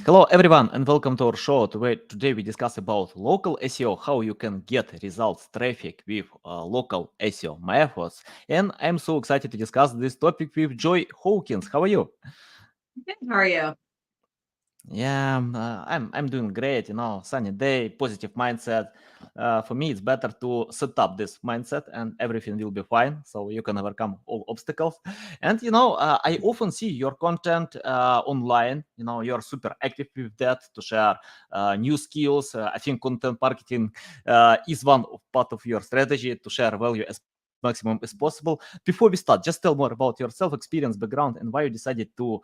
Hello everyone and welcome to our show. Today we discuss about local SEO, how you can get results traffic with local SEO methods. And I'm so excited to discuss this topic with Joy Hawkins. How are you? Good. How are you? Yeah, I'm doing great. Sunny day, positive mindset. For me, it's better to set up this mindset, and everything will be fine. So you can overcome all obstacles. And I often see your content online. You're super active with that to share new skills. I think content marketing is one of part of your strategy to share value as maximum as possible. Before we start, just tell more about yourself, experience, background, and why you decided to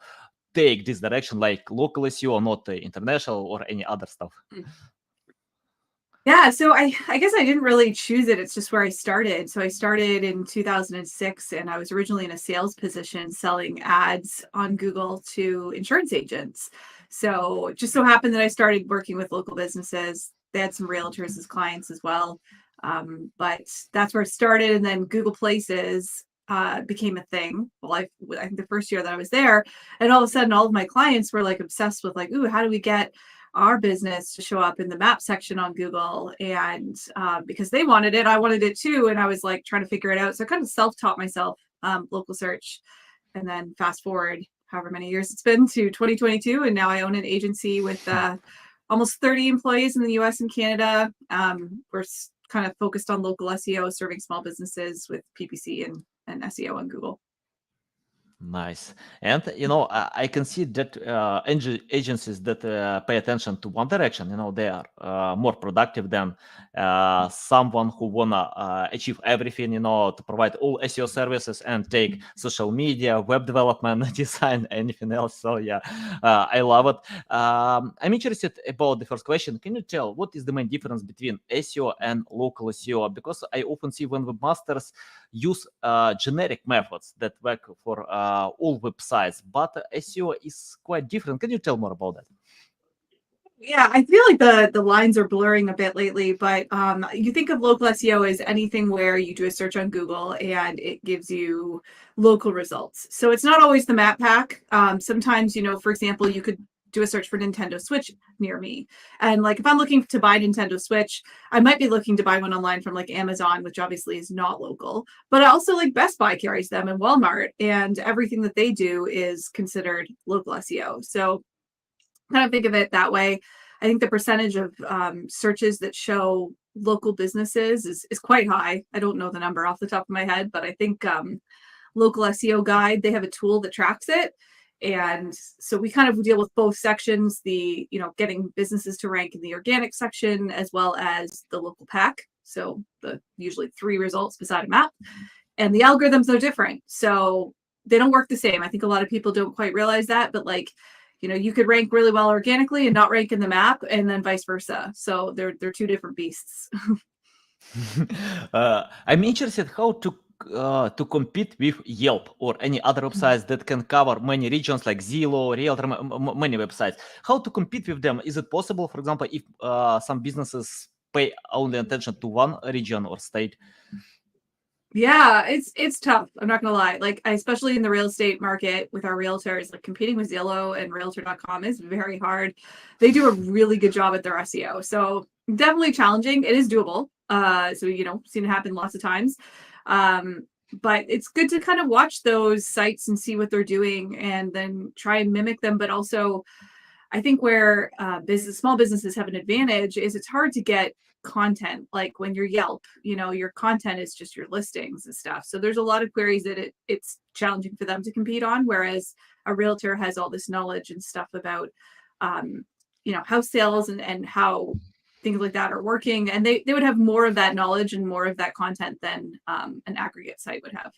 take this direction like local SEO, not international or any other stuff. Yeah, so I guess I didn't really choose it. It's just where I started. So I started in 2006 and I was originally in a sales position selling ads on Google to insurance agents. So it just so happened that I started working with local businesses. They had some realtors as clients as well. But that's where it started. And then Google Places became a thing. Well, I think the first year that I was there, and all of a sudden all of my clients were like obsessed with like, ooh, how do we get our business to show up in the map section on Google? And because they wanted it, I wanted it too. And I was like trying to figure it out. So I kind of self-taught myself local search. And then fast forward however many years it's been to 2022. And now I own an agency with almost 30 employees in the US and Canada. We're kind of focused on local SEO, serving small businesses with PPC and SEO on Google. Nice. And I can see that agencies that pay attention to one direction, they are more productive than someone who wanna achieve everything, to provide all SEO services and take social media, web development, design, anything else. So yeah, I love it. I'm interested about the first question. Can you tell what is the main difference between SEO and local SEO? Because I often see when webmasters use generic methods that work for all websites, but SEO is quite different. Can you tell more about that? Yeah, I feel like the lines are blurring a bit lately, but you think of local SEO as anything where you do a search on Google and it gives you local results. So it's not always the map pack. Sometimes, for example, you could do a search for Nintendo Switch near me. And like if I'm looking to buy Nintendo Switch, I might be looking to buy one online from like Amazon, which obviously is not local. But I also like Best Buy carries them and Walmart, and everything that they do is considered local SEO. So kind of think of it that way. I think the percentage of searches that show local businesses is quite high. I don't know the number off the top of my head, but I think Local SEO Guide, they have a tool that tracks it. And so we kind of deal with both sections, the, getting businesses to rank in the organic section as well as the local pack. So the usually 3 results beside a map. And the algorithms are different. So they don't work the same. I think a lot of people don't quite realize that, but like, you could rank really well organically and not rank in the map, and then vice versa. So they're 2 different beasts. I'm interested how to compete with Yelp or any other websites that can cover many regions like Zillow, Realtor, many websites. How to compete with them? Is it possible, for example, if some businesses pay only attention to one region or state? Yeah, it's tough. I'm not gonna lie. Like, especially in the real estate market with our realtors, like competing with Zillow and Realtor.com is very hard. They do a really good job at their SEO. So definitely challenging. It is doable. So seen it happen lots of times. But it's good to kind of watch those sites and see what they're doing and then try and mimic them. But also I think where small businesses have an advantage is it's hard to get content. Like when you're Yelp, your content is just your listings and stuff. So there's a lot of queries that it's challenging for them to compete on. Whereas a realtor has all this knowledge and stuff about, house sales and how things like that are working. And they would have more of that knowledge and more of that content than an aggregate site would have.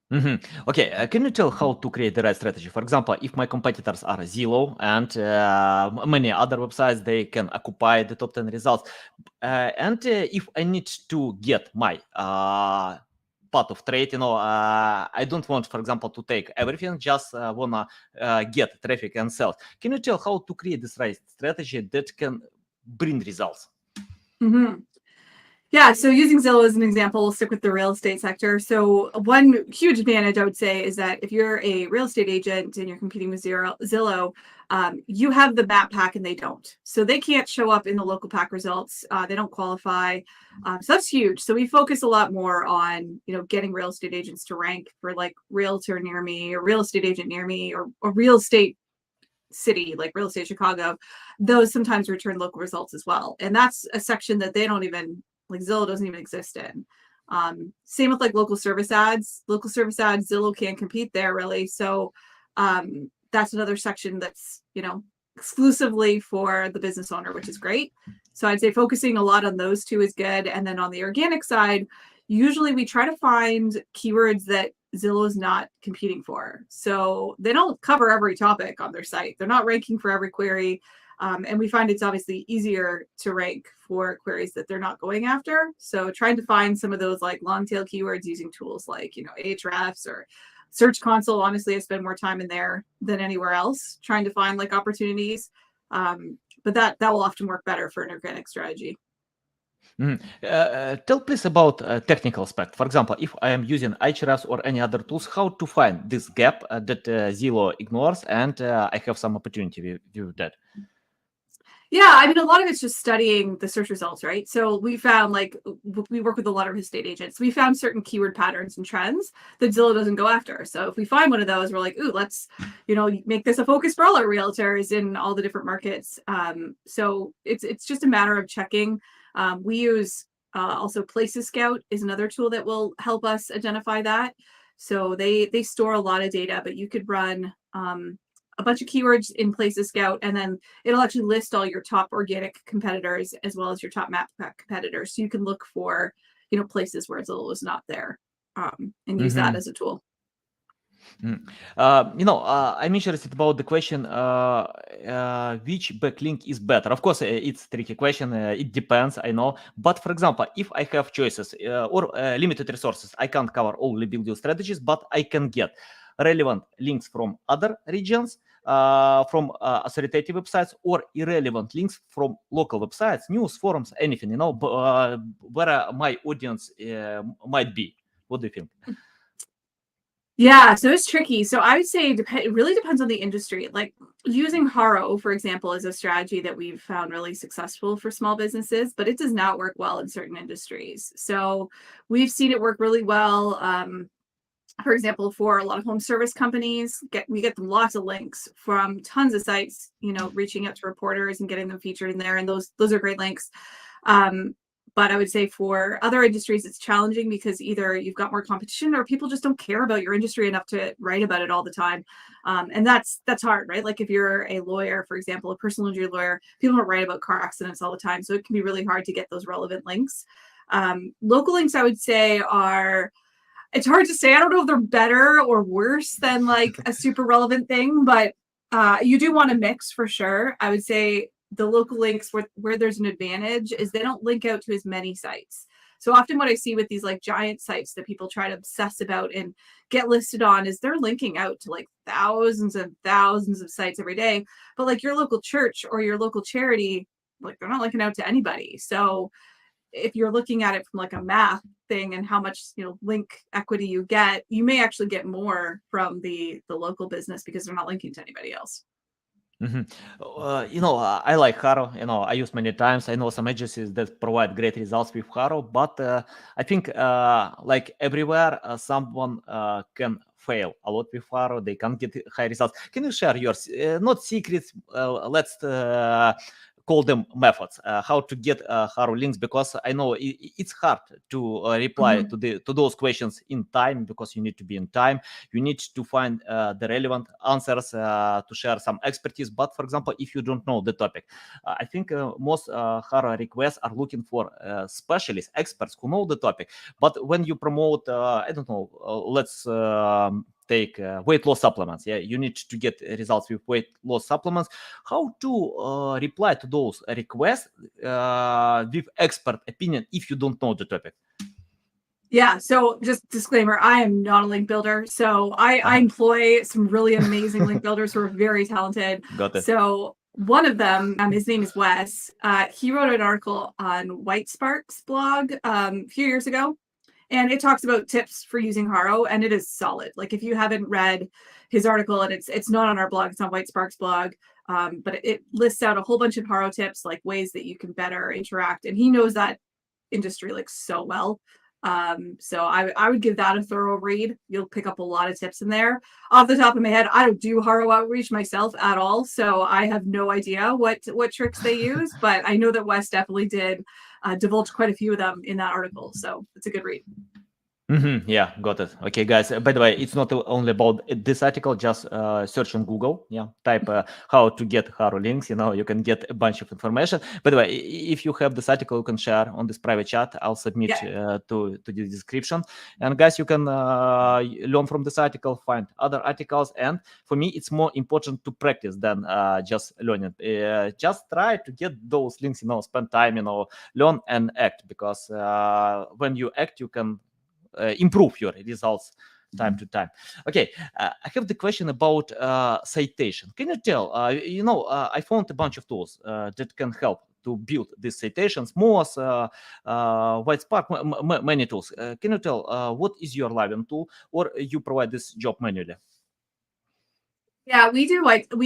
Mhm. Okay, can you tell how to create the right strategy? For example, if my competitors are Zillow and many other websites, they can occupy the top 10 results. And if I need to get my part of trade, I don't want, for example, to take everything, just wanna get traffic and sales. Can you tell how to create this right strategy that can bring results? Mm-hmm. Yeah, so using Zillow as an example, we'll stick with the real estate sector. So one huge advantage I would say is that if you're a real estate agent and you're competing with Zillow, you have the map pack and they don't. So they can't show up in the local pack results. They don't qualify. So that's huge. So we focus a lot more on, getting real estate agents to rank for like realtor near me or real estate agent near me or real estate city, like real estate Chicago. Those sometimes return local results as well. And that's a section that they don't even, like Zillow doesn't even exist in. Same with like local service ads. Local service ads, Zillow can't compete there really. So that's another section that's, exclusively for the business owner, which is great. So I'd say focusing a lot on those two is good. And then on the organic side, usually we try to find keywords that Zillow is not competing for. So they don't cover every topic on their site. They're not ranking for every query. And we find it's obviously easier to rank for queries that they're not going after. So trying to find some of those like long tail keywords using tools like, Ahrefs or Search Console. Honestly, I spend more time in there than anywhere else trying to find like opportunities. But that will often work better for an organic strategy. Tell please about technical aspect. For example, if I am using Ahrefs or any other tools, how to find this gap that Zillow ignores, and I have some opportunity with that. Yeah, I mean, a lot of it's just studying the search results, right? So we found we work with a lot of estate agents. We found certain keyword patterns and trends that Zillow doesn't go after. So if we find one of those, we're like, ooh, let's, make this a focus for all our realtors in all the different markets. So it's just a matter of checking. We use also Places Scout is another tool that will help us identify that. So they store a lot of data, but you could run a bunch of keywords in Places Scout, and then it'll actually list all your top organic competitors as well as your top map competitors. So you can look for, places where Zillow is not there, and use that as a tool. I'm interested about the question which backlink is better. Of course, it's a tricky question. It depends, I know. But for example, if I have choices or limited resources, I can't cover all building strategies, but I can get relevant links from other regions, from authoritative websites, or irrelevant links from local websites, news, forums, anything, where my audience might be. What do you think? Yeah, so it's tricky. So I would say it really depends on the industry. Like using Haro, for example, is a strategy that we've found really successful for small businesses, but it does not work well in certain industries. So we've seen it work really well. For example, for a lot of home service companies, we get them lots of links from tons of sites, reaching out to reporters and getting them featured in there. And those are great links. But I would say for other industries, it's challenging because either you've got more competition or people just don't care about your industry enough to write about it all the time. And that's hard, right? Like if you're a lawyer, for example, a personal injury lawyer, people don't write about car accidents all the time. So it can be really hard to get those relevant links. Local links, I would say, it's hard to say. I don't know if they're better or worse than like a super relevant thing, but you do want to mix for sure. I would say the local links where there's an advantage is they don't link out to as many sites. So often what I see with these like giant sites that people try to obsess about and get listed on is they're linking out to like thousands and thousands of sites every day. But like your local church or your local charity, like they're not linking out to anybody. So if you're looking at it from like a math thing and how much link equity you get, you may actually get more from the local business because they're not linking to anybody else. I like Haro. I use many times. I know some agencies that provide great results with Haro, but I think like everywhere, someone can fail a lot with Haro. They can't get high results. Can you share yours? Not secrets. Let's call them methods. How to get Haro links? Because I know it's hard to reply to those questions in time, because you need to be in time. You need to find the relevant answers to share some expertise. But for example, if you don't know the topic, I think most Haro requests are looking for specialists, experts who know the topic. But when you promote, I don't know, let's take weight loss supplements. Yeah, you need to get results with weight loss supplements. How to reply to those requests with expert opinion if you don't know the topic? Yeah. So just disclaimer, I am not a link builder. So I employ some really amazing link builders who are very talented. Got it. So one of them, his name is Wes. He wrote an article on White Sparks blog a few years ago. And it talks about tips for using Haro, and it is solid. Like if you haven't read his article, and it's not on our blog, it's on White Sparks blog. but it lists out a whole bunch of Haro tips, like ways that you can better interact. And he knows that industry like so well. So I would give that a thorough read. You'll pick up a lot of tips in there. Off the top of my head, I don't do Haro outreach myself at all, so I have no idea what tricks they use, but I know that Wes definitely did divulge quite a few of them in that article, so it's a good read. Yeah, got it. Okay, guys. By the way, it's not only about this article. Just search on Google. Yeah, type how to get Haro links. You can get a bunch of information. By the way, if you have this article, you can share on this private chat. I'll submit to the description. And guys, you can learn from this article, find other articles. And for me, it's more important to practice than just learning. Just try to get those links. Spend time. Learn and act, because when you act, you can improve your results time to time. Okay, I have the question about citation. Can you tell? I found a bunch of tools that can help to build these citations. Moz, WhiteSpark, many tools. Can you tell what is your Live tool, or you provide this job manually? Yeah, we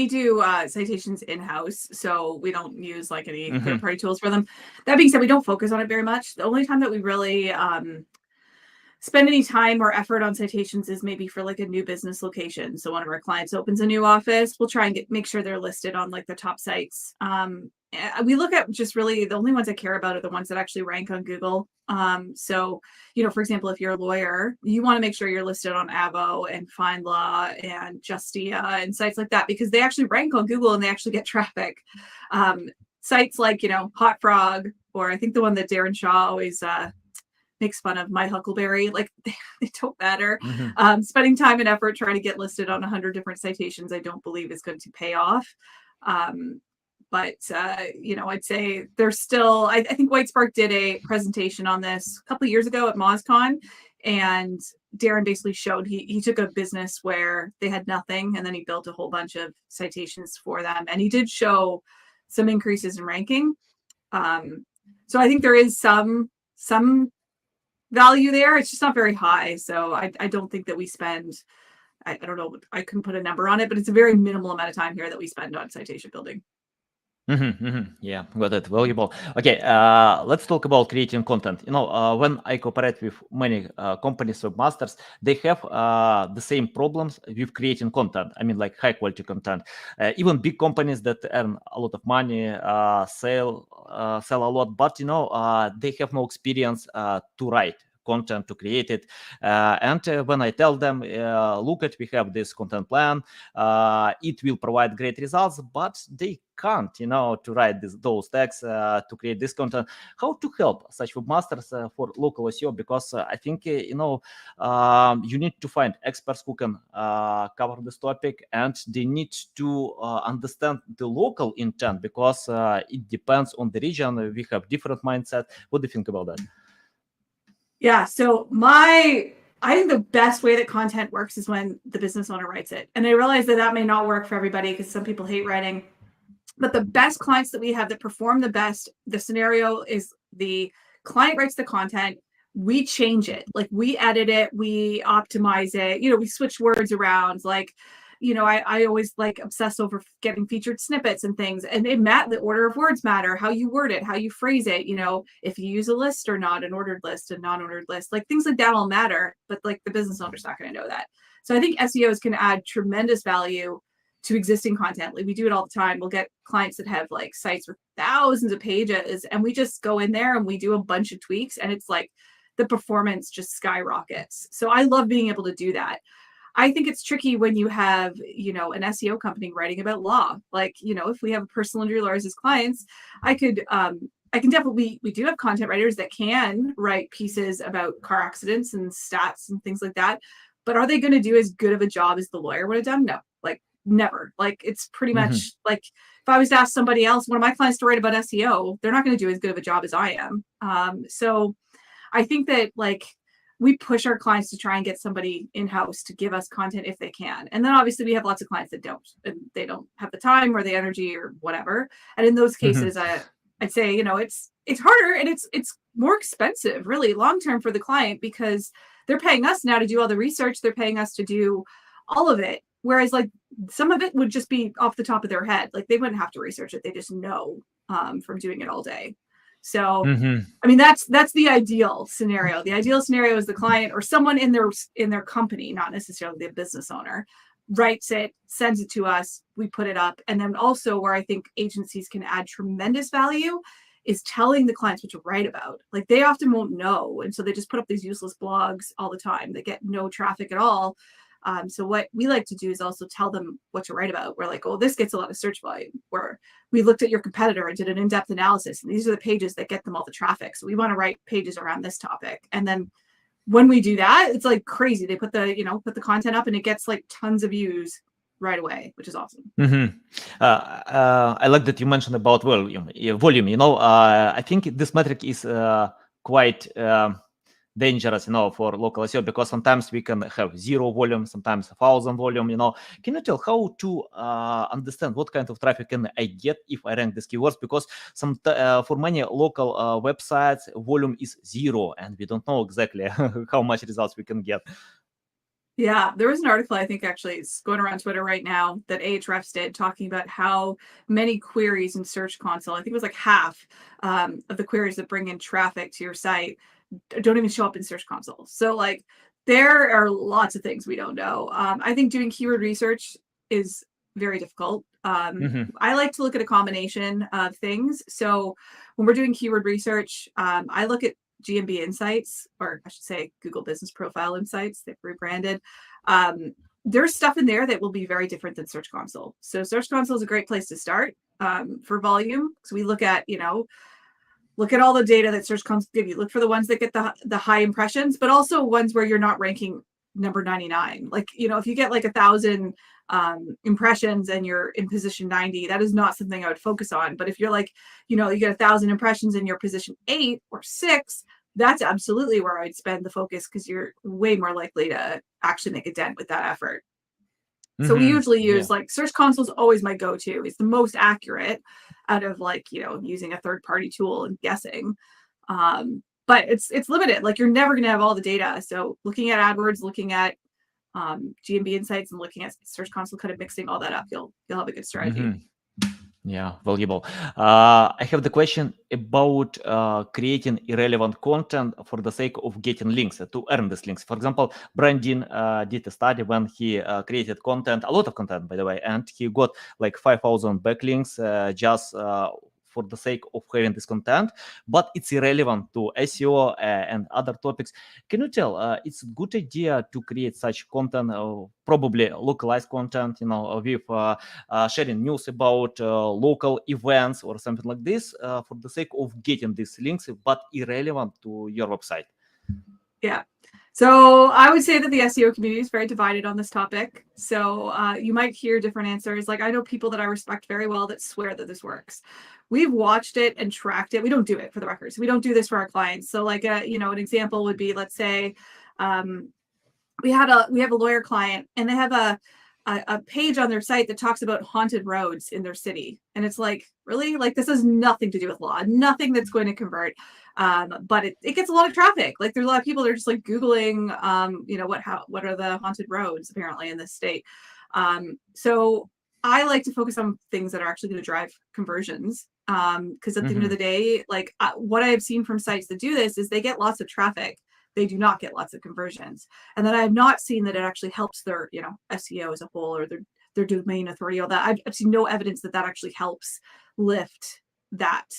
do citations in-house, so we don't use like any third-party tools for them. That being said, we don't focus on it very much. The only time that we really spend any time or effort on citations is maybe for like a new business location. So one of our clients opens a new office, we'll try and make sure they're listed on like the top sites. We look at just really the only ones I care about are the ones that actually rank on Google. So, for example, if you're a lawyer, you want to make sure you're listed on Avo and FindLaw and Justia and sites like that, because they actually rank on Google and they actually get traffic. Sites like, Hot Frog, or I think the one that Darren Shaw always makes fun of, My Huckleberry, like they don't matter. Spending time and effort trying to get listed on 100 different citations, I don't believe is going to pay off. But I'd say there's still, I think WhiteSpark did a presentation on this a couple of years ago at MozCon, and Darren basically showed he took a business where they had nothing, and then he built a whole bunch of citations for them, and he did show some increases in ranking. So I think there is some value there. It's just not very high. So I don't think that we spend, I don't know, I couldn't put a number on it, but it's a very minimal amount of time here that we spend on citation building. Yeah, got it. Valuable. Okay, let's talk about creating content. When I cooperate with many companies, webmasters, they have the same problems with creating content. I mean, like high quality content. Even big companies that earn a lot of money, sell a lot, but they have no experience to write content, to create it. And when I tell them, look at, we have this content plan, it will provide great results, but they can't, to write those tags, to create this content. How to help such webmasters for local SEO? Because I think, you need to find experts who can cover this topic, and they need to understand the local intent, because it depends on the region. We have different mindset. What do you think about that? Yeah, so I think the best way that content works is when the business owner writes it. And I realize that may not work for everybody, because some people hate writing. But the best clients that we have that perform the best, the scenario is the client writes the content, we change it, like we edit it, we optimize it, we switch words around. Like, I always obsess over getting featured snippets and things. And the order of words matter, how you word it, how you phrase it, if you use a list or not, an ordered list, a non-ordered list, like things like that all matter. But like the business owner's not going to know that. So I think SEOs can add tremendous value to existing content. Like we do it all the time. We'll get clients that have like sites with thousands of pages, and we just go in there and we do a bunch of tweaks, and it's like the performance just skyrockets. So I love being able to do that. I think it's tricky when you have, an SEO company writing about law. Like, if we have personal injury lawyers as clients, I can definitely, we do have content writers that can write pieces about car accidents and stats and things like that. But are they going to do as good of a job as the lawyer would have done? No, like never. Like it's pretty much like if I was to ask somebody else, one of my clients to write about SEO, they're not going to do as good of a job as I am. So I think that we push our clients to try and get somebody in-house to give us content if they can. And then obviously we have lots of clients that don't, and they don't have the time or the energy or whatever. And in those cases, I'd say, it's harder, and it's more expensive really long-term for the client, because they're paying us now to do all the research. They're paying us to do all of it. Whereas like some of it would just be off the top of their head. Like they wouldn't have to research it. They just know from doing it all day. So, I mean, that's the ideal scenario. The ideal scenario is the client or someone in their company, not necessarily the business owner, writes it, sends it to us, we put it up. And then also where I think agencies can add tremendous value is telling the clients what to write about. Like they often won't know. And so they just put up these useless blogs all the time that get no traffic at all. So what we like to do is also tell them what to write about. We're like, oh, this gets a lot of search volume. Where we looked at your competitor and did an in-depth analysis, and these are the pages that get them all the traffic. So we want to write pages around this topic. And then when we do that, it's like crazy. They put the content up, and it gets like tons of views right away, which is awesome. I like that you mentioned about volume. I think this metric is quite dangerous, for local SEO, because sometimes we can have 0 volume, sometimes 1,000 volume. Can you tell how to understand what kind of traffic can I get if I rank these keywords? Because for many local websites, volume is 0, and we don't know exactly how much results we can get. Yeah, there was an article, I think actually it's going around Twitter right now, that Ahrefs did, talking about how many queries in Search Console, I think it was like half of the queries that bring in traffic to your site don't even show up in Search Console. So like there are lots of things we don't know. I think doing keyword research is very difficult. I like to look at a combination of things. So when we're doing keyword research, I look at GMB Insights, or I should say Google Business Profile Insights. They've rebranded. There's stuff in there that will be very different than Search Console. So Search Console is a great place to start for volume. So we look at, look at all the data that Search Console give you. Look for the ones that get the high impressions, but also ones where you're not ranking number 99. Like, if you get like 1,000 impressions and you're in position 90, that is not something I would focus on. But if you're like, you get 1,000 impressions and you're position 8 or 6, that's absolutely where I'd spend the focus, because you're way more likely to actually make a dent with that effort. So we usually use like Search Console is always my go-to. It's the most accurate out of like, using a third-party tool and guessing. But it's limited. Like you're never going to have all the data. So looking at AdWords, looking at GMB Insights, and looking at Search Console, kind of mixing all that up, you'll have a good strategy. Yeah, valuable. I have the question about creating irrelevant content for the sake of getting links, to earn these links. For example, Brandon did a study when he created content, a lot of content, by the way, and he got like 5,000 backlinks just for the sake of having this content, but it's irrelevant to SEO and other topics. Can you tell, it's a good idea to create such content, probably localized content, with sharing news about local events or something like this, for the sake of getting these links, but irrelevant to your website? Yeah. So I would say that the SEO community is very divided on this topic. So you might hear different answers. Like I know people that I respect very well that swear that this works. We've watched it and tracked it. We don't do it, for the record. So we don't do this for our clients. So like, an example would be, let's say we have a lawyer client, and they have a page on their site that talks about haunted roads in their city. And it's like, really? Like this has nothing to do with law, nothing that's going to convert. But it gets a lot of traffic. Like there's a lot of people that are just like Googling, what are the haunted roads apparently in this state. So I like to focus on things that are actually going to drive conversions. Because at the end of the day, like what I have seen from sites that do this is they get lots of traffic. They do not get lots of conversions. And then I have not seen that it actually helps their, SEO as a whole, or their domain authority, all that. I've seen no evidence that actually helps lift that.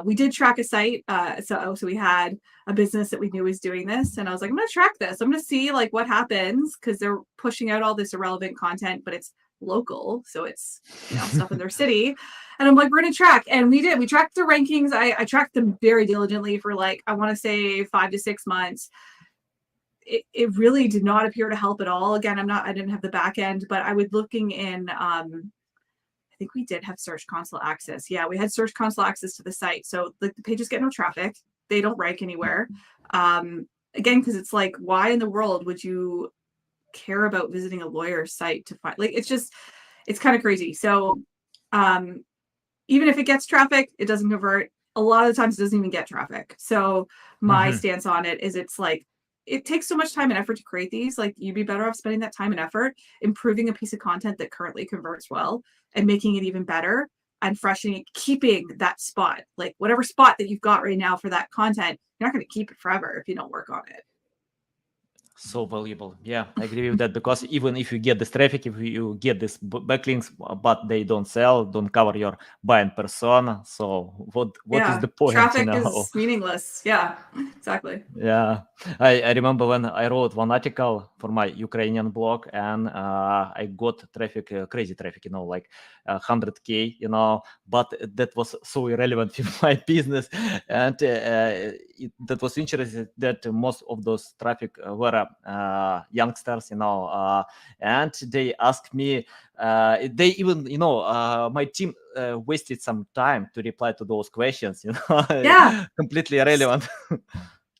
We did track a site. So we had a business that we knew was doing this. And I was like, I'm going to track this. I'm going to see like what happens, because they're pushing out all this irrelevant content, but it's local. So it's, stuff in their city. And I'm like, we're going to track. And we did. We tracked the rankings. I tracked them very diligently for like, I want to say 5 to 6 months. It really did not appear to help at all. Again, I didn't have the back end, but I was looking in, I think we did have Search Console access. Yeah, we had Search Console access to the site. So like the pages get no traffic. They don't rank anywhere. Again, because it's like, why in the world would you care about visiting a lawyer's site to find, like, it's kind of crazy. So even if it gets traffic, it doesn't convert. A lot of the times it doesn't even get traffic. So my stance on it is, it's like, it takes so much time and effort to create these. Like, you'd be better off spending that time and effort improving a piece of content that currently converts well and making it even better and freshening it, keeping that spot. Like, whatever spot that you've got right now for that content, you're not going to keep it forever if you don't work on it. So valuable. Yeah, I agree with that, because even if you get this traffic, if you get this backlinks, but they don't sell, don't cover your buying persona, so what is Yeah, the point, traffic is meaningless. Yeah, exactly. Yeah, I remember when I wrote one article for my Ukrainian blog, and I got traffic, crazy traffic, like 100K, but that was so irrelevant in my business. And that was interesting that most of those traffic were youngsters, and they asked me, they even, my team wasted some time to reply to those questions, Yeah. completely irrelevant.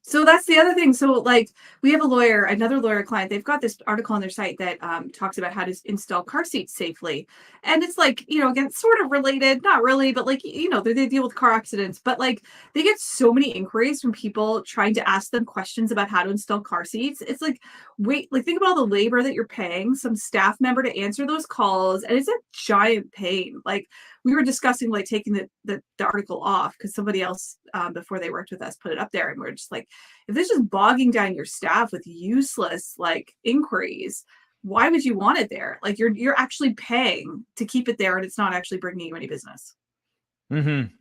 So that's the other thing. So, like, we have another lawyer client. They've got this article on their site that talks about how to install car seats safely. And it's like, again, sort of related, not really, but like, they deal with car accidents, but like they get so many inquiries from people trying to ask them questions about how to install car seats. It's like, wait, like, think about all the labor that you're paying some staff member to answer those calls. And it's a giant pain. Like, we were discussing like taking the article off because somebody else before they worked with us put it up there, and we're just like, if this is bogging down your staff with useless like inquiries, why would you want it there? Like, you're actually paying to keep it there, and it's not actually bringing you any business.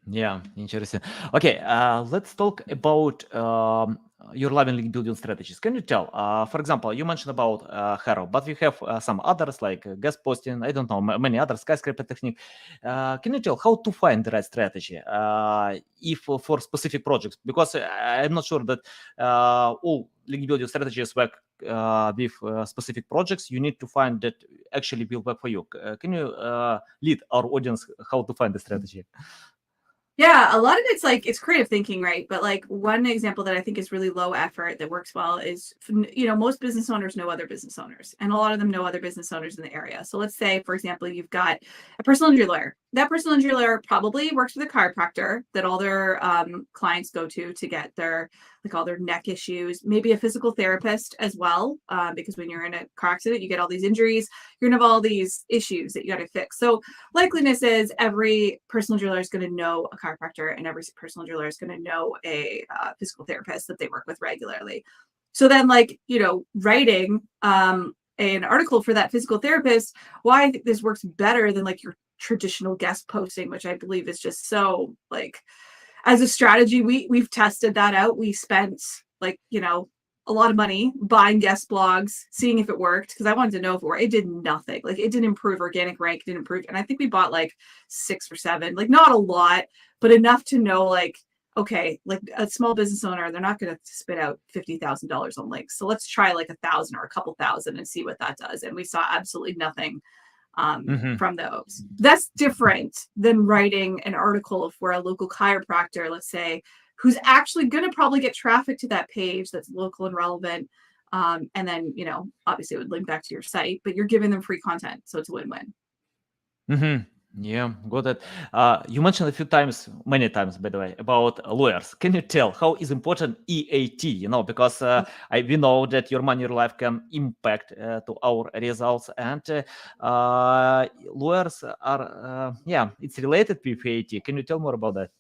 Yeah, interesting. Okay, let's talk about your lively building strategies. Can you tell, for example, you mentioned about Hero, but we have some others like guest posting, I don't know, many other skyscraper technique. Can you tell how to find the right strategy if for specific projects? Because I'm not sure that all link building strategies work with specific projects. You need to find that actually will work for you. Can you lead our audience how to find the strategy? Yeah, a lot of it's creative thinking, right? But like, one example that I think is really low effort that works well is, most business owners know other business owners, and a lot of them know other business owners in the area. So let's say, for example, you've got a personal injury lawyer. That personal injury lawyer probably works with a chiropractor that all their clients go to get their, like, all their neck issues, maybe a physical therapist as well, because when you're in a car accident, you get all these injuries, you're gonna have all these issues that you got to fix. So likeliness is every personal injury lawyer is going to know a chiropractor, and every personal injury lawyer is going to know a physical therapist that they work with regularly. So then, like, writing an article for that physical therapist, why I think this works better than like your traditional guest posting, which I believe is just so, like, as a strategy, we've tested that out. We spent, like, a lot of money buying guest blogs, seeing if it worked, because I wanted to know if it worked. It did nothing. Like, it didn't improve organic rank, didn't improve. And I think we bought like 6 or 7, like, not a lot, but enough to know, like, okay, like, a small business owner, they're not going to spit out $50,000 on links. So let's try like 1,000 or a couple thousand and see what that does. And we saw absolutely nothing from those. That's different than writing an article of where a local chiropractor, let's say, who's actually going to probably get traffic to that page that's local and relevant. And then, obviously it would link back to your site, but you're giving them free content. So it's a win-win. Yeah, got it. You mentioned a few times, many times, by the way, about lawyers. Can you tell how is important EAT? Because we know that your money, your life can impact to our results, and lawyers are, it's related with EAT. Can you tell more about that?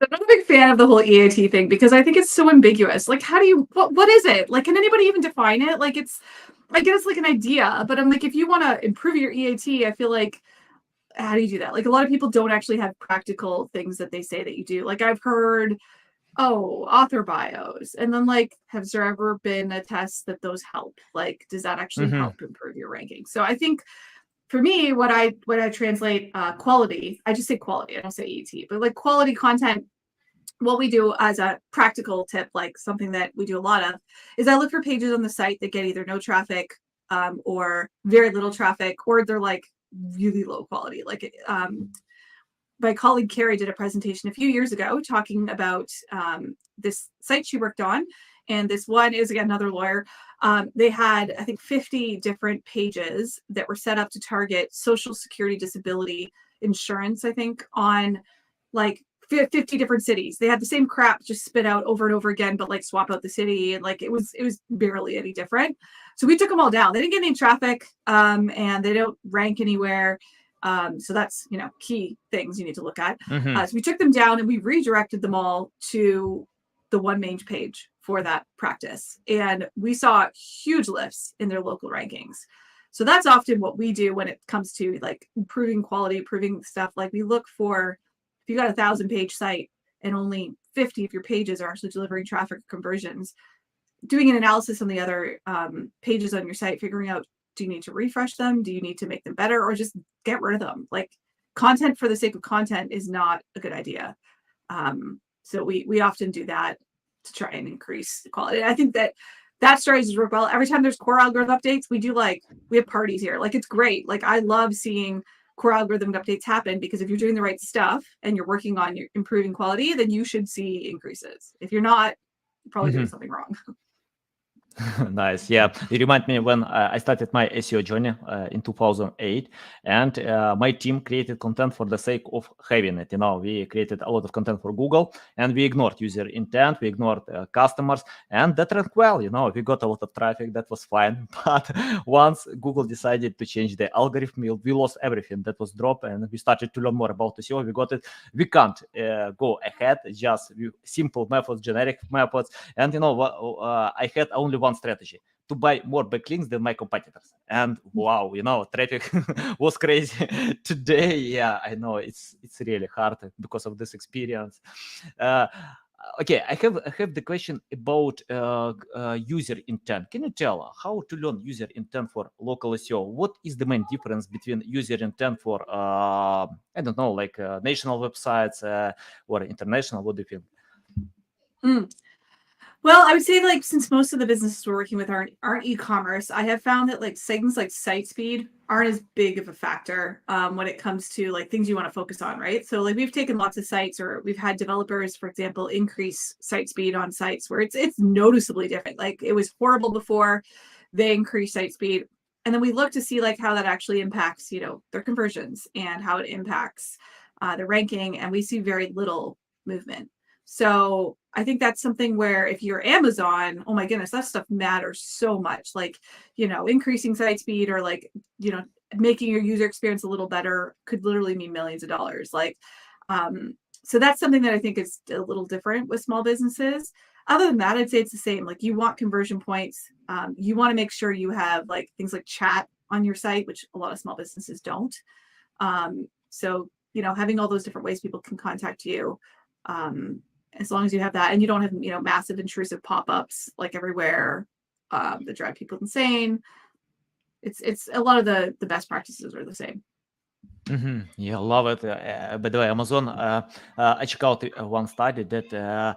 I'm not a big fan of the whole EAT thing because I think it's so ambiguous. Like, how do you, what is it? Like, can anybody even define it? Like, I guess like an idea, but I'm like, if you want to improve your EAT, I feel like, how do you do that? Like, a lot of people don't actually have practical things that they say that you do. Like, I've heard, author bios. And then, like, has there ever been a test that those help? Like, does that actually help improve your ranking? So I think for me, what I translate quality, I just say quality, I don't say EAT, but like quality content, what we do as a practical tip, like something that we do a lot of, is I look for pages on the site that get either no traffic or very little traffic, or they're like really low quality. Like, my colleague Carrie did a presentation a few years ago talking about this site she worked on. And this one is, again, another lawyer. They had, I think, 50 different pages that were set up to target Social Security disability insurance, I think, on like 50 different cities. They had the same crap just spit out over and over again, but like swap out the city, and like it was barely any different. So we took them all down. They didn't get any traffic, and they don't rank anywhere. So that's, key things you need to look at. Mm-hmm. So we took them down and we redirected them all to the one main page for that practice, and we saw huge lifts in their local rankings. So that's often what we do when it comes to like improving quality, improving stuff. Like we look for, if you got 1,000-page site and only 50 of your pages are actually delivering traffic conversions, doing an analysis on the other pages on your site, figuring out, do you need to refresh them? Do you need to make them better, or just get rid of them? Like, content for the sake of content is not a good idea. So we often do that to try and increase the quality. I think that strategy works well. Every time there's core algorithm updates, we have parties here. Like, it's great. Like, I love seeing core algorithm updates happen, because if you're doing the right stuff and you're working on your improving quality, then you should see increases. If you're not, you're probably doing something wrong. Nice. Yeah. You remind me when I started my SEO journey in 2008, and my team created content for the sake of having it. We created a lot of content for Google, and we ignored user intent, we ignored customers, and that went well. We got a lot of traffic. That was fine. But once Google decided to change the algorithm, we lost everything. That was dropped, and we started to learn more about SEO. We got it. We can't go ahead just with simple methods, generic methods. And I had only one strategy: to buy more backlinks than my competitors. And wow, traffic was crazy. Today, yeah, I know it's really hard because of this experience. Okay, I have the question about user intent. Can you tell how to learn user intent for local SEO? What is the main difference between user intent for I don't know, like national websites or international? What do you think? Well, I would say, like, since most of the businesses we're working with aren't e-commerce, I have found that like things like site speed aren't as big of a factor when it comes to like things you want to focus on, right? So like we've taken lots of sites, or we've had developers, for example, increase site speed on sites where it's noticeably different. Like, it was horrible before, they increased site speed, and then we look to see like how that actually impacts, their conversions and how it impacts the ranking, and we see very little movement. So I think that's something where if you're Amazon, oh my goodness, that stuff matters so much. Like, increasing site speed, or like, making your user experience a little better could literally mean millions of dollars. Like, so that's something that I think is a little different with small businesses. Other than that, I'd say it's the same. Like, you want conversion points. You want to make sure you have like things like chat on your site, which a lot of small businesses don't. So, having all those different ways people can contact you. As long as you have that, and you don't have, massive intrusive pop-ups like everywhere that drive people insane. It's a lot of the best practices are the same. Mm-hmm. Yeah, love it. By the way, Amazon, I check out one study that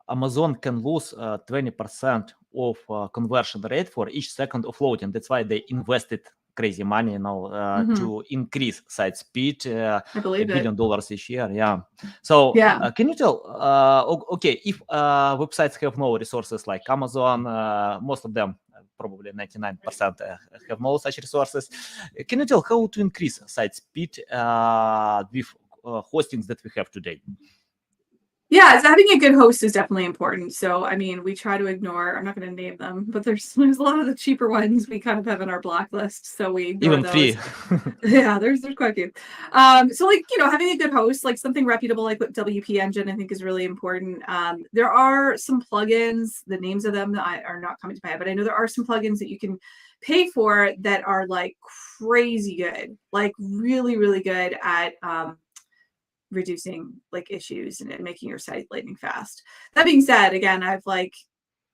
Amazon can lose 20% of conversion rate for each second of loading. That's why they invested crazy money to increase site speed, I $1 believe it. billion each year. Yeah. So Yeah. can you tell, okay, if websites have no resources like Amazon, most of them, probably 99% have no such resources. Can you tell how to increase site speed with hostings that we have today? Yeah, so having a good host is definitely important. So, I mean, we try to ignore, I'm not going to name them, but there's a lot of the cheaper ones we kind of have in our blacklist. So we ignore Even those. free. Yeah, there's quite a few. So like, having a good host, like something reputable like what WP Engine, I think is really important. There are some plugins, the names of them are not coming to my head, but I know there are some plugins that you can pay for that are like crazy good, like really, really good at reducing like issues and making your site lightning fast. That being said, again,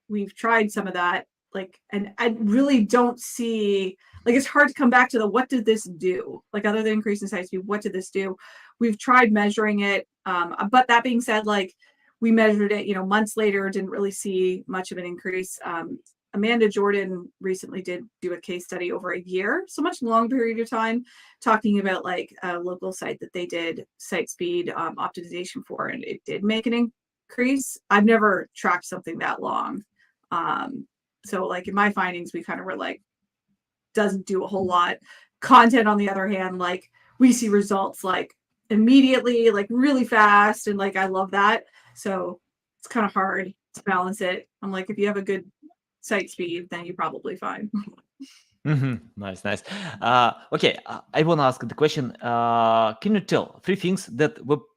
we've tried some of that, like, and I really don't see, like, it's hard to come back to the what did this do, like, other than increasing site speed, what did this do? We've tried measuring it, but that being said, like, we measured it, months later, didn't really see much of an increase. Amanda Jordan recently did do a case study over a year, so much long period of time, talking about like a local site that they did site speed optimization for, and it did make an increase. I've never tracked something that long. So like in my findings, we kind of were like, doesn't do a whole lot. Content, on the other hand, like we see results like immediately, like really fast, and like I love that. So it's kind of hard to balance it. I'm like, if you have a good site speed, then you're probably fine. Nice, nice. Okay, I want to ask the question. Can you tell three things that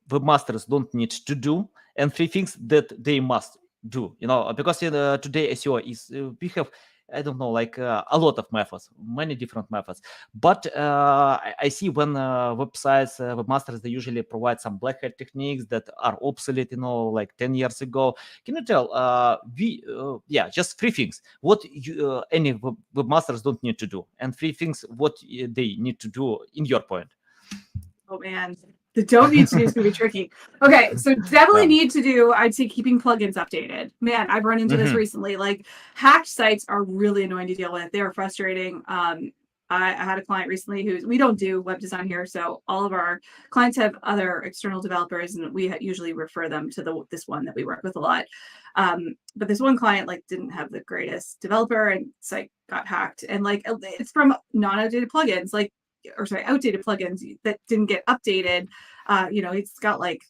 webmasters don't need to do and three things that they must do? Because today SEO is we have, I don't know, like a lot of methods, many different methods. But I see when websites, webmasters, they usually provide some black hat techniques that are obsolete, like 10 years ago. Can you tell just three things what any webmasters don't need to do, and three things what they need to do in your point? Oh man, the don't need to do is gonna be tricky. Okay, so definitely Yeah. need to do, I'd say, keeping plugins updated. Man, I've run into this recently. Like hacked sites are really annoying to deal with. They are frustrating. I had a client recently we don't do web design here, so all of our clients have other external developers, and we usually refer them to this one that we work with a lot. But this one client like didn't have the greatest developer, and site got hacked, and like it's from non-outdated plugins, like outdated plugins that didn't get updated. It's got like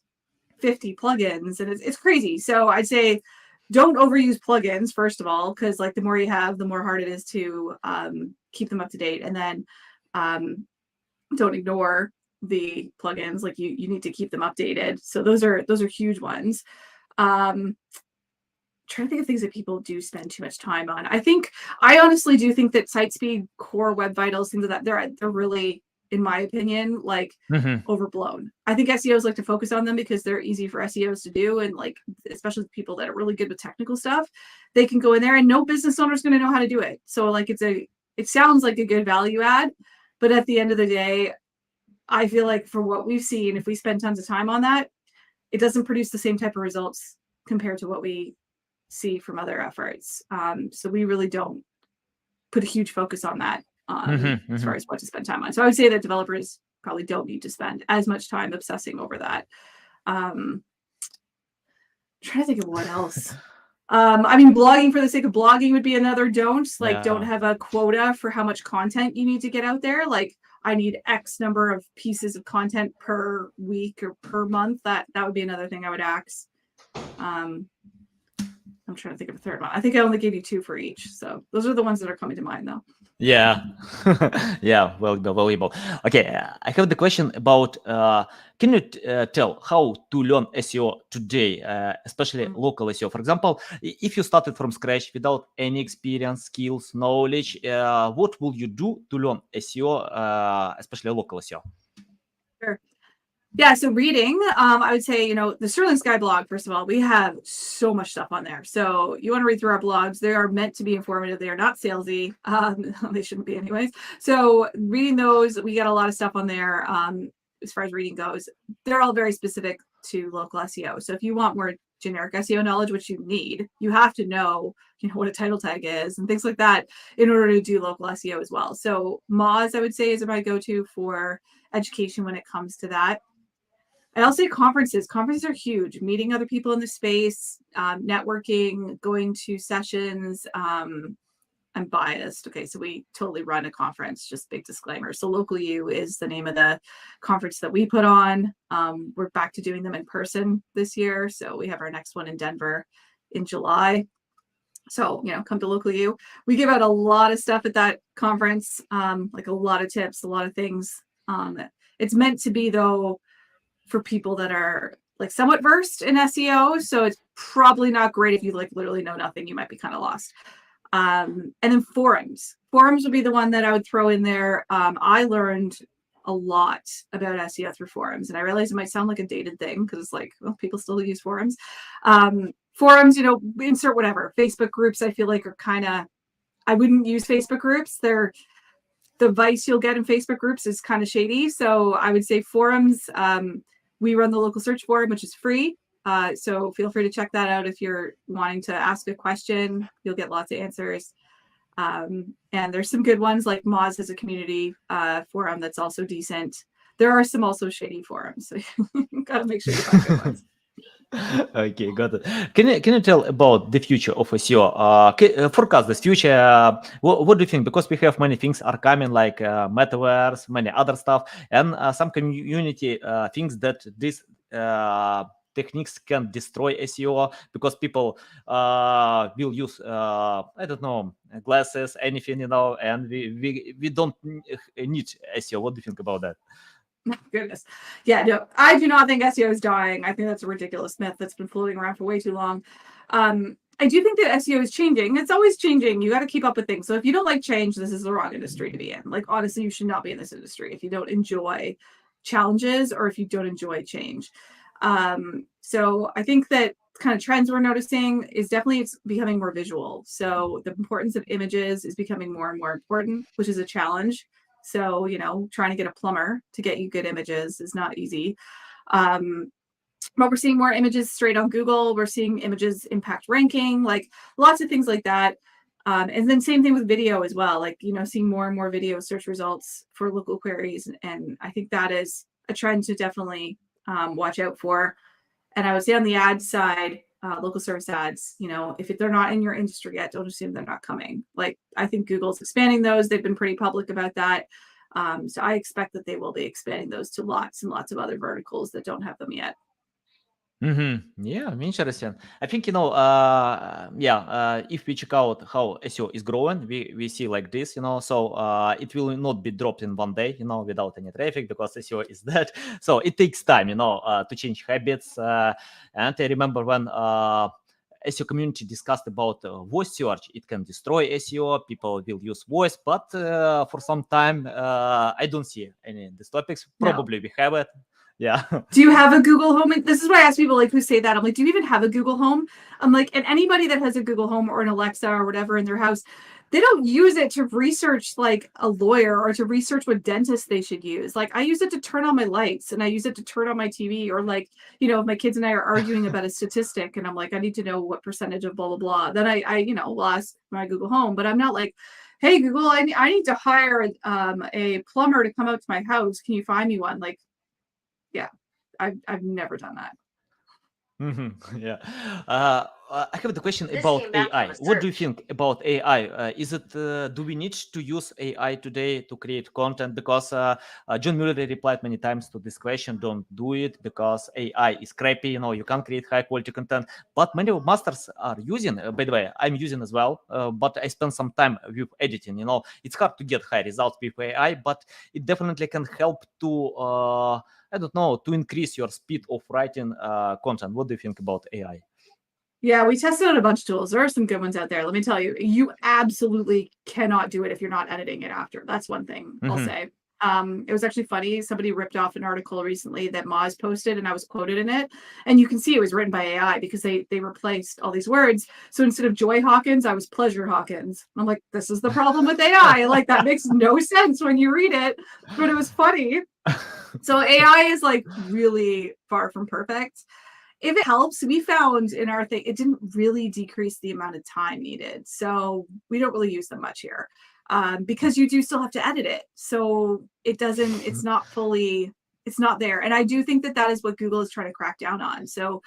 50 plugins, and it's crazy. So I'd say don't overuse plugins, first of all, because like the more you have, the more hard it is to keep them up to date. And then don't ignore the plugins. Like you need to keep them updated. So those are huge ones. Trying to think of things that people do spend too much time on. I honestly do think that site speed, core web vitals, things like that, they're really, in my opinion, like overblown. I think SEOs like to focus on them because they're easy for SEOs to do, and like especially people that are really good with technical stuff, they can go in there and no business owner is going to know how to do it. So like it sounds like a good value add, but at the end of the day, I feel like for what we've seen, if we spend tons of time on that, it doesn't produce the same type of results compared to what we see from other efforts. So we really don't put a huge focus on that as far as what to spend time on. So I would say that developers probably don't need to spend as much time obsessing over that. Trying to think of what else. Blogging for the sake of blogging would be another don't. Like, don't have a quota for how much content you need to get out there. Like, I need X number of pieces of content per week or per month. That would be another thing I would axe. I'm trying to think of a third one. I think I only gave you two for each. So those are the ones that are coming to mind, though. Yeah. Yeah, well, valuable. Okay, I have the question about can you tell how to learn SEO today, especially local SEO? For example, if you started from scratch without any experience, skills, knowledge, what will you do to learn SEO, especially local SEO? Sure. Yeah, so reading, I would say, the Sterling Sky blog, first of all, we have so much stuff on there. So you want to read through our blogs. They are meant to be informative. They are not salesy. They shouldn't be anyways. So reading those, we get a lot of stuff on there as far as reading goes. They're all very specific to local SEO. So if you want more generic SEO knowledge, which you need, you have to know, what a title tag is and things like that in order to do local SEO as well. So Moz, I would say, is my go-to for education when it comes to that. And I'll say conferences. Conferences are huge. Meeting other people in the space, networking, going to sessions. I'm biased. Okay, so we totally run a conference, just big disclaimer. So Local U is the name of the conference that we put on. We're back to doing them in person this year. So we have our next one in Denver in July. So, come to Local U. We give out a lot of stuff at that conference, like a lot of tips, a lot of things. It's meant to be, though, for people that are like somewhat versed in SEO. So it's probably not great if you like literally know nothing. You might be kind of lost. And then forums. Forums would be the one that I would throw in there. I learned a lot about SEO through forums, and I realize it might sound like a dated thing because it's like, well, people still use forums. Forums, insert whatever. Facebook groups, I feel like are I wouldn't use Facebook groups. The vice you'll get in Facebook groups is kind of shady. So I would say forums. We run the local search forum, which is free. So feel free to check that out if you're wanting to ask a question. You'll get lots of answers. And there's some good ones, like Moz has a community forum that's also decent. There are some also shady forums. So you got to make sure you find good ones. Okay, got it. Can you tell about the future of SEO? Forecast this future. What do you think? Because we have many things are coming, like metaverse, many other stuff, and some community thinks that this techniques can destroy SEO because people will use I don't know, glasses, anything, and we don't need SEO. What do you think about that? My goodness. Yeah, no, I do not think SEO is dying. I think that's a ridiculous myth that's been floating around for way too long. I do think that SEO is changing. It's always changing. You got to keep up with things. So if you don't like change, this is the wrong industry to be in. Like, honestly, you should not be in this industry if you don't enjoy challenges or if you don't enjoy change. So I think that kind of trends we're noticing is definitely it's becoming more visual. So the importance of images is becoming more and more important, which is a challenge. So, trying to get a plumber to get you good images is not easy. But we're seeing more images straight on Google. We're seeing images impact ranking, like lots of things like that. And then same thing with video as well, like, seeing more and more video search results for local queries. And I think that is a trend to definitely watch out for. And I would say on the ad side, local service ads, if they're not in your industry yet, don't assume they're not coming. Like, I think Google's expanding those. They've been pretty public about that. So I expect that they will be expanding those to lots and lots of other verticals that don't have them yet. Yeah, interesting. I think if we check out how SEO is growing, we see like this, so it will not be dropped in one day, without any traffic because SEO is that. So it takes time, to change habits. And I remember when SEO community discussed about voice search, it can destroy SEO. People will use voice, but for some time, I don't see any these topics. No. Probably we have it. Yeah. Do you have a Google Home? This is why I ask people like who say that. I'm like, do you even have a Google Home? I'm like, and anybody that has a Google Home or an Alexa or whatever in their house, they don't use it to research like a lawyer or to research what dentist they should use. Like, I use it to turn on my lights and I use it to turn on my TV, or like, if my kids and I are arguing about a statistic and I'm like, I need to know what percentage of blah, blah, blah. Then I will ask my Google Home, but I'm not like, hey, Google, I need to hire a plumber to come out to my house. Can you find me one? Like, yeah, I've never done that. Yeah. I have the question This about came back from AI. a What do you search. think about AI? Do we need to use AI today to create content? Because John Mueller replied many times to this question, don't do it because AI is crappy. You can't create high quality content. But many masters are using, by the way, I'm using as well, but I spend some time with editing. It's hard to get high results with AI, but it definitely can help to I don't know, to increase your speed of writing content. What do you think about AI? Yeah, we tested out a bunch of tools. There are some good ones out there. Let me tell you, you absolutely cannot do it if you're not editing it after. That's one thing I'll say. It was actually funny. Somebody ripped off an article recently that Moz posted, and I was quoted in it. And you can see it was written by AI because they replaced all these words. So instead of Joy Hawkins, I was Pleasure Hawkins. I'm like, this is the problem with AI. Like, that makes no sense when you read it, but it was funny. So AI is like really far from perfect. If it helps, we found in our thing, it didn't really decrease the amount of time needed. So we don't really use them much here because you do still have to edit it. So it's not there. And I do think that is what Google is trying to crack down on. So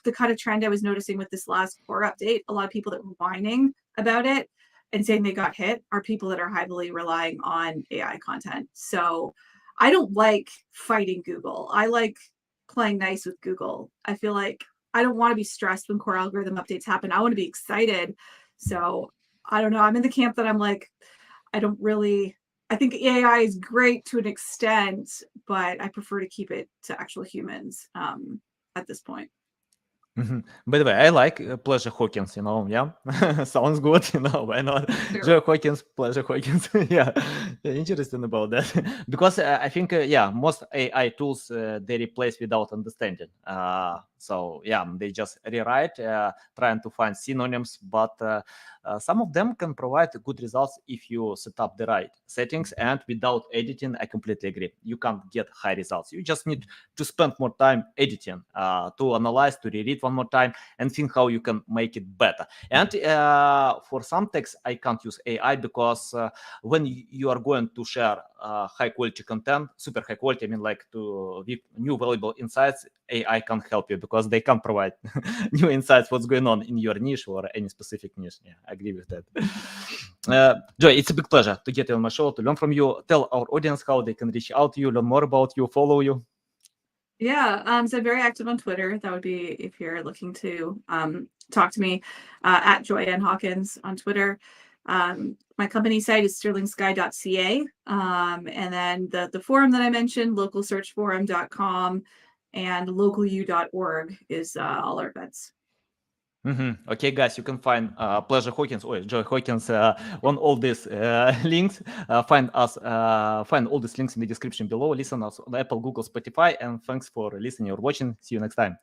the kind of trend I was noticing with this last core update, a lot of people that were whining about it and saying they got hit are people that are heavily relying on AI content. So I don't like fighting Google. I like playing nice with Google. I feel like I don't want to be stressed when core algorithm updates happen. I want to be excited. So I don't know. I'm in the camp that I'm like, I think AI is great to an extent, but I prefer to keep it to actual humans at this point. By the way, I like Pleasure Hawkins, yeah. Sounds good, why not? Sure. Joe Hawkins, Pleasure Hawkins. Yeah, interesting about that. Because I think, most AI tools, they replace without understanding. So, yeah, they just rewrite, trying to find synonyms, but some of them can provide good results if you set up the right settings. And without editing, I completely agree. You can't get high results. You just need to spend more time editing, to analyze, to reread one more time and think how you can make it better. And for some text, I can't use AI because when you are going to share high quality content, super high quality, I mean like to give new valuable insights, AI can't help you because they can't provide new insights what's going on in your niche or any specific niche. Yeah, I agree with that. Joy, it's a big pleasure to get you on my show, to learn from you. Tell our audience how they can reach out to you, learn more about you, follow you. Yeah, so very active on Twitter. That would be if you're looking to talk to me at Joyanne Hawkins on Twitter. My company site is sterlingsky.ca. And then the forum that I mentioned, localsearchforum.com and localu.org is all our events. Okay, guys, you can find Pleasure Hawkins or Joy Hawkins on all these links. Find all these links in the description below. Listen us on Apple, Google, Spotify, and thanks for listening or watching. See you next time.